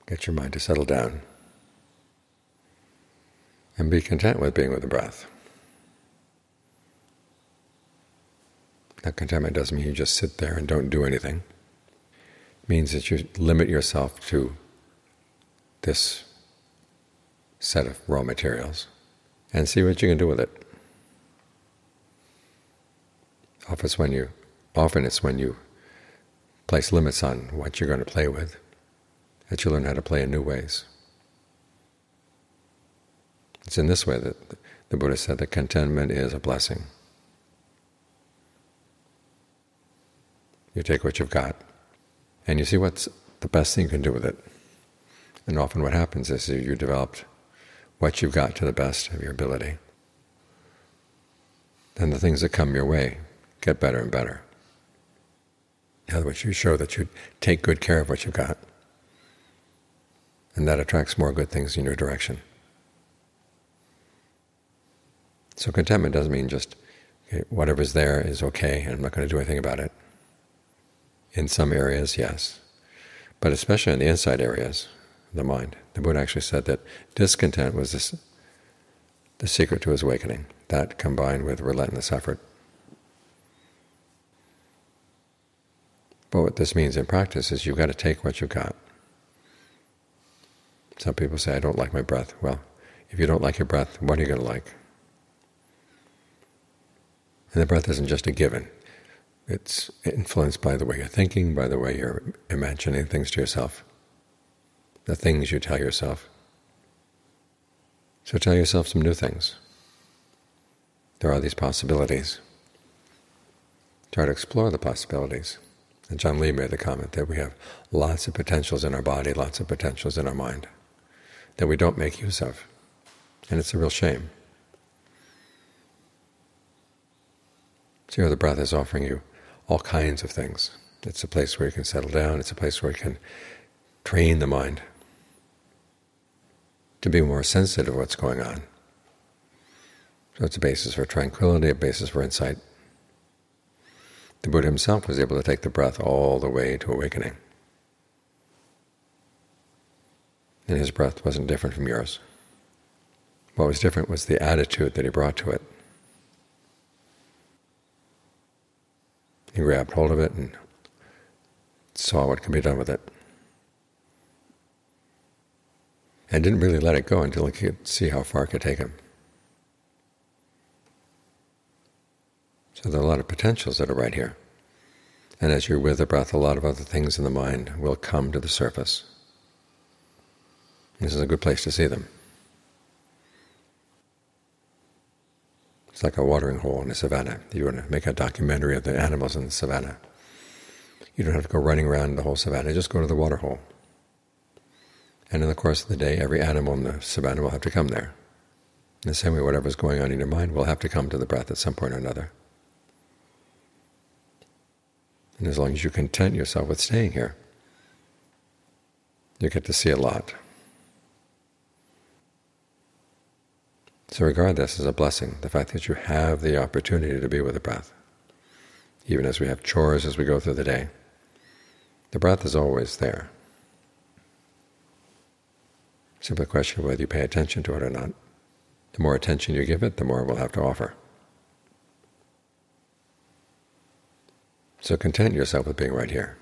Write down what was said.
Get your mind to settle down and be content with being with the breath. Now, contentment doesn't mean you just sit there and don't do anything. It means that you limit yourself to this set of raw materials and see what you can do with it. Often it's when you place limits on what you're going to play with that you learn how to play in new ways. It's in this way that the Buddha said that contentment is a blessing. You take what you've got, and you see what's the best thing you can do with it. And often what happens is you developed what you've got to the best of your ability. Then the things that come your way get better and better. In other words, you show that you take good care of what you've got, and that attracts more good things in your direction. So contentment doesn't mean just, okay, whatever's there is okay and I'm not going to do anything about it. In some areas, yes, but especially in the inside areas of the mind. The Buddha actually said that discontent was the secret to his awakening, that combined with relentless effort. But what this means in practice is you've got to take what you've got. Some people say, I don't like my breath. Well, if you don't like your breath, what are you going to like? And the breath isn't just a given. It's influenced by the way you're thinking, by the way you're imagining things to yourself, the things you tell yourself. So tell yourself some new things. There are these possibilities. Try to explore the possibilities. And John Lee made the comment that we have lots of potentials in our body, lots of potentials in our mind that we don't make use of. And it's a real shame. So here the breath is offering you all kinds of things. It's a place where you can settle down. It's a place where you can train the mind to be more sensitive to what's going on. So it's a basis for tranquility, a basis for insight. The Buddha himself was able to take the breath all the way to awakening. And his breath wasn't different from yours. What was different was the attitude that he brought to it. He grabbed hold of it and saw what could be done with it. And didn't really let it go until he could see how far it could take him. So there are a lot of potentials that are right here. And as you're with the breath, a lot of other things in the mind will come to the surface. This is a good place to see them. It's like a watering hole in the savannah. You want to make a documentary of the animals in the savannah. You don't have to go running around the whole savannah, just go to the water hole. And in the course of the day, every animal in the savannah will have to come there. In the same way, whatever's going on in your mind will have to come to the breath at some point or another. And as long as you content yourself with staying here, you get to see a lot. So regard this as a blessing, the fact that you have the opportunity to be with the breath. Even as we have chores as we go through the day, the breath is always there. Simply a question of whether you pay attention to it or not. The more attention you give it, the more it will have to offer. So content yourself with being right here.